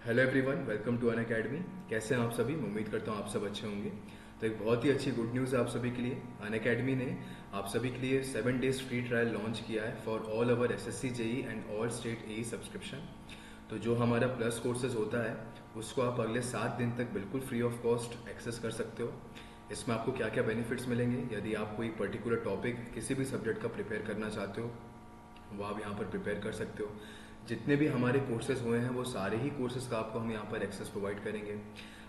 Hello everyone, welcome to Unacademy. कैसे हैं आप सभी? मैं उम्मीद करता हूँ आप सब अच्छे होंगे। तो एक बहुत ही अच्छी गुड न्यूज़ है आप सभी के लिए। अनअकैडमी ने आप सभी के लिए 7 डेज फ्री ट्रायल लॉन्च किया है for all over SSC JE and all state AE subscription. तो जो हमारा प्लस कोर्सेज होता है उसको आप अगले 7 दिन तक बिल्कुल फ्री ऑफ कॉस्ट एक्सेस कर सकते हो। इसमें आपको क्या क्या बेनिफिट्स मिलेंगे, यदि आप कोई पर्टिकुलर टॉपिक किसी भी सब्जेक्ट का प्रिपेयर करना चाहते हो वो आप यहाँ पर प्रिपेयर कर सकते हो। जितने भी हमारे कोर्सेज हुए हैं वो सारे ही कोर्सेज का आपको हम यहाँ पर एक्सेस प्रोवाइड करेंगे।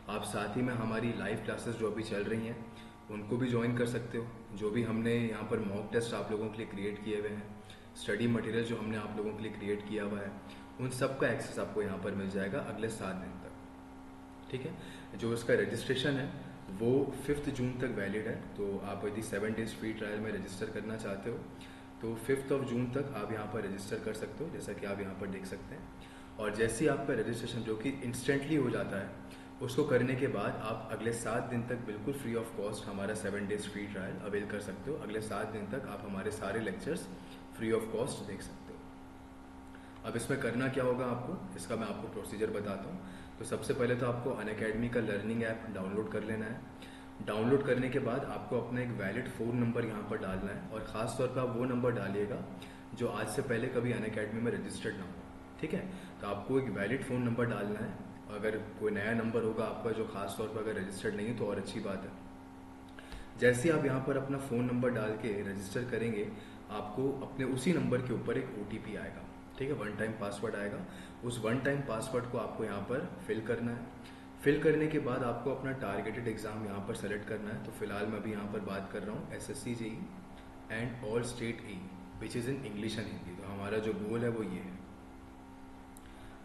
आप साथ ही में हमारी लाइव क्लासेस जो अभी चल रही हैं उनको भी ज्वाइन कर सकते हो। जो भी हमने यहाँ पर मॉक टेस्ट आप लोगों के लिए क्रिएट किए हुए हैं, स्टडी मटेरियल जो हमने आप लोगों के लिए क्रिएट किया हुआ है, उन सब का एक्सेस आपको यहाँ पर मिल जाएगा अगले 7 दिन तक। ठीक है। जो इसका रजिस्ट्रेशन है वो 5 जून तक वैलिड है। तो आप यदि 7 डेज फ्री ट्रायल में रजिस्टर करना चाहते हो तो 5 जून तक आप यहाँ पर रजिस्टर कर सकते हो, जैसा कि आप यहाँ पर देख सकते हैं। और जैसे ही आपका रजिस्ट्रेशन जो कि इंस्टेंटली हो जाता है, उसको करने के बाद आप अगले 7 दिन तक बिल्कुल फ्री ऑफ कॉस्ट हमारा 7 डेज फ्री ट्रायल अवेल कर सकते हो। अगले 7 दिन तक आप हमारे सारे लेक्चर्स फ्री ऑफ कॉस्ट देख सकते हो। अब इसमें करना क्या होगा आपको, इसका मैं आपको प्रोसीजर बताता हूँ। तो सबसे पहले तो आपको अनअकैडमी का लर्निंग ऐप डाउनलोड कर लेना है। डाउनलोड करने के बाद आपको अपना एक वैलिड फ़ोन नंबर यहाँ पर डालना है, और ख़ास तौर पर आप वो नंबर डालिएगा जो आज से पहले कभी अनअकैडमी में रजिस्टर्ड ना हो। ठीक है। तो आपको एक वैलिड फ़ोन नंबर डालना है। अगर कोई नया नंबर होगा आपका जो ख़ास तौर पर अगर रजिस्टर्ड नहीं है तो और अच्छी बात है। जैसे ही आप यहाँ पर अपना फ़ोन नंबर डाल के रजिस्टर करेंगे, आपको अपने उसी नंबर के ऊपर एक OTP आएगा। ठीक है, 1 टाइम पासवर्ड आएगा। उस 1 टाइम पासवर्ड को आपको यहाँ पर फिल करना है। फिल करने के बाद आपको अपना टारगेटेड एग्जाम यहाँ पर सेलेक्ट करना है। तो फिलहाल मैं अभी यहाँ पर बात कर रहा हूँ SSC JE and all state AE which is in English and Hindi. तो हमारा जो गोल है वो ये है।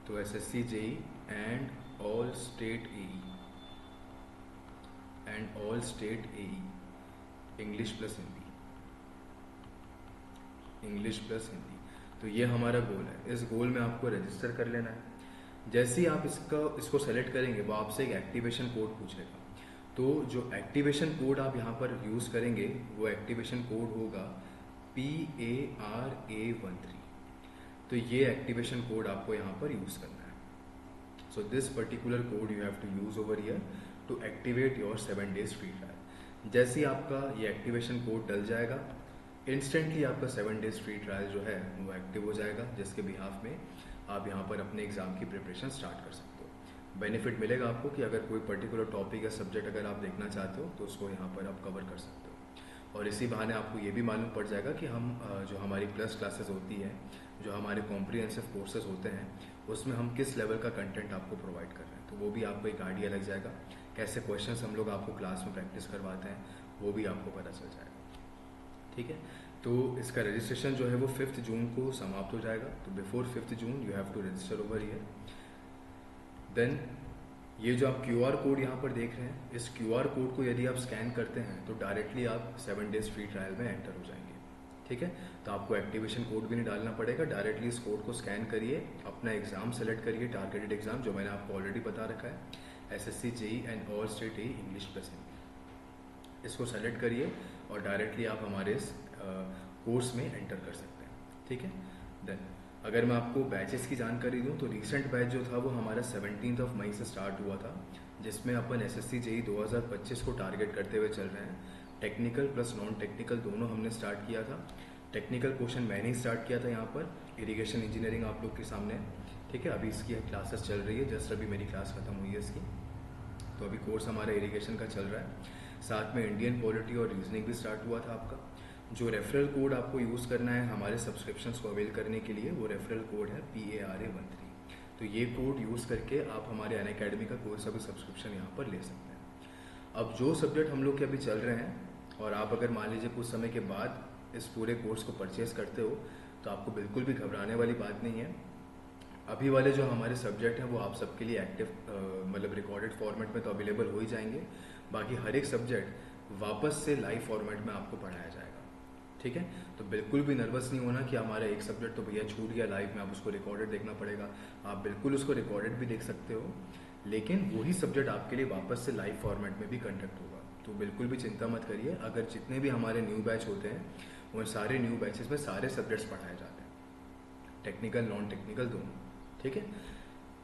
तो SSC JE and all state AE and all state AE English plus Hindi, English plus Hindi. तो ये हमारा गोल है। इस गोल में आपको रजिस्टर कर लेना है। जैसे ही आप इसको सेलेक्ट करेंगे वो आपसे एक एक्टिवेशन कोड पूछेगा। तो जो एक्टिवेशन कोड आप यहाँ पर यूज़ करेंगे वो एक्टिवेशन कोड होगा PARA13। तो ये एक्टिवेशन कोड आपको यहाँ पर यूज़ करना है। So this particular code you have to use over here to activate your 7 days free trial. जैसे ही आपका ये एक्टिवेशन कोड डल जाएगा, इंस्टेंटली आपका 7 डेज फ्री ट्रायल जो है वो एक्टिव हो जाएगा, जिसके बिहाफ में आप यहाँ पर अपने एग्ज़ाम की प्रिपरेशन स्टार्ट कर सकते हो। बेनिफिट मिलेगा आपको कि अगर कोई पर्टिकुलर टॉपिक या सब्जेक्ट अगर आप देखना चाहते हो तो उसको यहाँ पर आप कवर कर सकते हो। और इसी बहाने आपको ये भी मालूम पड़ जाएगा कि हम जो हमारी प्लस क्लासेस होती हैं, जो हमारे कॉम्प्रिहेंसिव कोर्सेज होते हैं, उसमें हम किस लेवल का कंटेंट आपको प्रोवाइड कर रहे हैं। तो वो भी आपको एक आइडिया लग जाएगा। कैसे क्वेश्चंस हम लोग आपको क्लास में प्रैक्टिस करवाते हैं वो भी आपको पता चल जाएगा। ठीक है। तो इसका रजिस्ट्रेशन जो है वो 5 जून को समाप्त हो जाएगा। तो before 5 June you have to register over here. Then ये जो आप QR कोड यहाँ पर देख रहे हैं, इस QR कोड को यदि आप स्कैन करते हैं तो डायरेक्टली आप 7 डेज फ्री ट्रायल में एंटर हो जाएंगे। ठीक है। तो आपको एक्टिवेशन कोड भी नहीं डालना पड़ेगा, डायरेक्टली इस कोड को स्कैन करिए, अपना एग्जाम सेलेक्ट करिए, टारगेटेड एग्जाम जो मैंने आपको ऑलरेडी बता रखा है, SSC JE and all state AE English plus Hindi. इसको सेलेक्ट करिए और डायरेक्टली आप हमारे इस कोर्स में एंटर कर सकते हैं। ठीक है। देन अगर मैं आपको बैचेस की जानकारी दूं तो रिसेंट बैच जो था वो हमारा 17 मई से स्टार्ट हुआ था, जिसमें अपन एसएससी जेई 2025 को टारगेट करते हुए चल रहे हैं। टेक्निकल प्लस नॉन टेक्निकल दोनों हमने स्टार्ट किया था। टेक्निकल पोर्शन मैंने ही स्टार्ट किया था यहाँ पर, इरिगेशन इंजीनियरिंग आप लोग के सामने। ठीक है। अभी इसकी क्लासेस चल रही है, जस्ट अभी मेरी क्लास खत्म हुई है इसकी। तो अभी कोर्स हमारा इरिगेशन का चल रहा है। साथ में इंडियन पॉलिटी और रीजनिंग भी स्टार्ट हुआ था आपका। जो रेफरल कोड आपको यूज़ करना है हमारे सब्सक्रिप्शंस को अवेल करने के लिए, वो रेफरल कोड है PARA13। तो ये कोड यूज़ करके आप हमारे अनअकैडमी का कोई सा भी सब्सक्रिप्शन यहाँ पर ले सकते हैं। अब जो सब्जेक्ट हम लोग के अभी चल रहे हैं, और आप अगर मान लीजिए कुछ समय के बाद इस पूरे कोर्स को परचेज करते हो, तो आपको बिल्कुल भी घबराने वाली बात नहीं है। अभी वाले जो हमारे सब्जेक्ट हैं वो आप सबके लिए एक्टिव मतलब रिकॉर्डेड फॉर्मेट में तो अवेलेबल हो ही जाएंगे। बाकी हर एक सब्जेक्ट वापस से लाइव फॉर्मेट में आपको पढ़ाया जाएगा। ठीक है। तो बिल्कुल भी नर्वस नहीं होना कि हमारा एक सब्जेक्ट तो भैया छूट गया लाइव में, आप उसको रिकॉर्डेड देखना पड़ेगा। आप बिल्कुल उसको रिकॉर्डेड भी देख सकते हो, लेकिन वही सब्जेक्ट आपके लिए वापस से लाइव फॉर्मेट में भी कंडक्ट होगा। तो बिल्कुल भी चिंता मत करिए। अगर जितने भी हमारे न्यू बैच होते हैं उन सारे न्यू बैचेस में सारे सब्जेक्ट्स पढ़ाए जाते हैं, टेक्निकल नॉन टेक्निकल दोनों। ठीक है।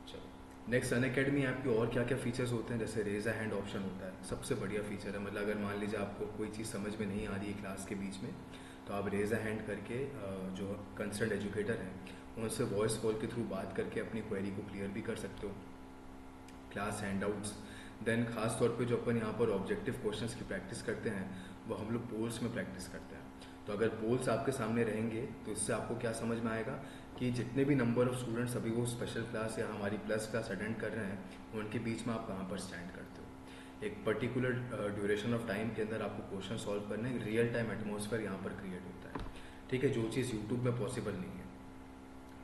चलो नेक्स्ट अनअकैडमी ऐप के और क्या क्या फीचर्स होते हैं, जैसे रेज अ हैंड ऑप्शन होता है, सबसे बढ़िया फीचर है। मतलब अगर मान लीजिए आपको कोई चीज़ समझ में नहीं आ रही है क्लास के बीच में, तो आप रेज अ हैंड करके जो कंसर्न एजुकेटर हैं उनसे वॉइस कॉल के थ्रू बात करके अपनी क्वेरी को क्लियर भी कर सकते हो। क्लास हैंडआउट्स, देन खास तौर पे जो अपन यहाँ पर ऑब्जेक्टिव क्वेश्चंस की प्रैक्टिस करते हैं वो हम लोग पोल्स में प्रैक्टिस करते हैं। तो अगर पोल्स आपके सामने रहेंगे तो इससे आपको क्या समझ में आएगा कि जितने भी नंबर ऑफ स्टूडेंट्स अभी वो स्पेशल क्लास या हमारी प्लस क्लास अटेंड कर रहे हैं उनके बीच में आप कहाँ पर स्टैंड करते हो। एक पर्टिकुलर ड्यूरेशन ऑफ टाइम के अंदर आपको क्वेश्चन सॉल्व करना है, रियल टाइम एटमॉस्फेयर यहाँ पर क्रिएट होता है। ठीक है, जो चीज़ यूट्यूब में पॉसिबल नहीं है।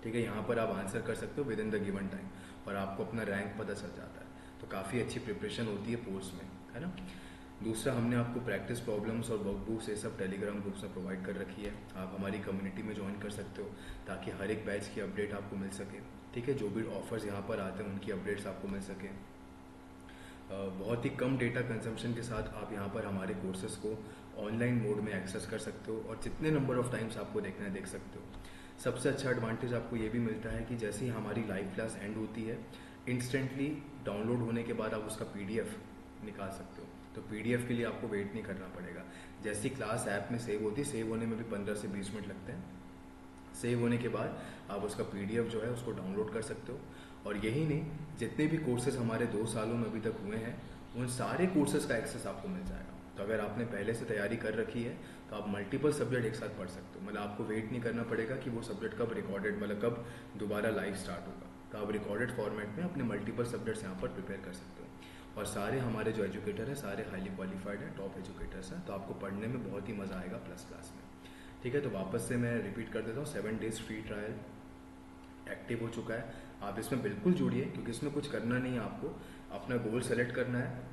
ठीक है, यहाँ पर आप आंसर कर सकते हो with in the given time और आपको अपना रैंक पता चल जाता है। तो काफ़ी अच्छी प्रिपरेशन होती है पोल्स में, है ना। दूसरा, हमने आपको प्रैक्टिस प्रॉब्लम्स और वर्कबुक्स ये सब टेलीग्राम ग्रुप्स में प्रोवाइड कर रखी है। आप हमारी कम्युनिटी में ज्वाइन कर सकते हो ताकि हर एक बैच की अपडेट आपको मिल सके। ठीक है, जो भी ऑफर्स यहाँ पर आते हैं उनकी अपडेट्स आपको मिल सके। बहुत ही कम डेटा कंजम्पशन के साथ आप यहाँ पर हमारे कोर्सेज को ऑनलाइन मोड में एक्सेस कर सकते हो और जितने नंबर ऑफ टाइम्स आपको देखना है देख सकते हो। सबसे अच्छा एडवांटेज आपको ये भी मिलता है कि जैसे ही हमारी लाइव क्लास एंड होती है, इंस्टेंटली डाउनलोड होने के बाद आप उसका पीडीएफ निकाल सकते हो। तो पीडीएफ के लिए आपको वेट नहीं करना पड़ेगा। जैसी क्लास ऐप में सेव होती है, सेव होने में भी 15 से 20 मिनट लगते हैं। सेव होने के बाद आप उसका पीडीएफ जो है उसको डाउनलोड कर सकते हो। और यही नहीं, जितने भी कोर्सेज हमारे 2 सालों में अभी तक हुए हैं उन सारे कोर्सेज का एक्सेस आपको मिल जाएगा। तो अगर आपने पहले से तैयारी कर रखी है तो आप मल्टीपल सब्जेक्ट एक साथ पढ़ सकते हो। मतलब आपको वेट नहीं करना पड़ेगा कि वो सब्जेक्ट कब रिकॉर्डेड, मतलब कब दोबारा लाइव स्टार्ट होगा। तो आप रिकॉर्डेड फॉर्मेट में अपने मल्टीपल सब्जेक्ट्स यहाँ पर प्रिपेयर कर सकते हो। और सारे हमारे जो एजुकेटर हैं सारे हाईली क्वालिफाइड हैं, टॉप एजुकेटर्स हैं, तो आपको पढ़ने में बहुत ही मज़ा आएगा प्लस क्लास में। ठीक है, तो वापस से मैं रिपीट कर देता हूँ, 7 डेज फ्री ट्रायल एक्टिव हो चुका है। आप इसमें बिल्कुल जुड़िए क्योंकि इसमें कुछ करना नहीं है, आपको अपना गोल सेलेक्ट करना है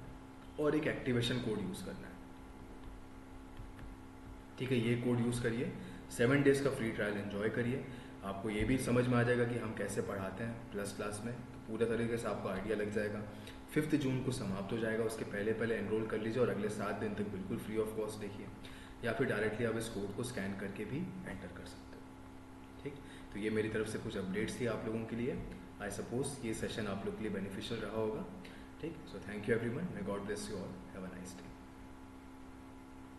और एक एक्टिवेशन कोड यूज़ करना है। ठीक है, ये कोड यूज़ करिए, 7 डेज़ का फ्री ट्रायल एंजॉय करिए। आपको ये भी समझ में आ जाएगा कि हम कैसे पढ़ाते हैं प्लस क्लास में, पूरा तरीके से आपको आइडिया लग जाएगा। 5 जून को समाप्त हो जाएगा, उसके पहले पहले एनरोल कर लीजिए और अगले 7 दिन तक बिल्कुल फ्री ऑफ कॉस्ट देखिए, या फिर डायरेक्टली आप इस कोड को स्कैन करके भी एंटर कर सकते हो। ठीक, तो ये मेरी तरफ से कुछ अपडेट्स थी आप लोगों के लिए। आई सपोज ये सेशन आप लोग के लिए बेनिफिशियल रहा होगा। ठीक, so thank you everyone, may God bless you all, have a nice day.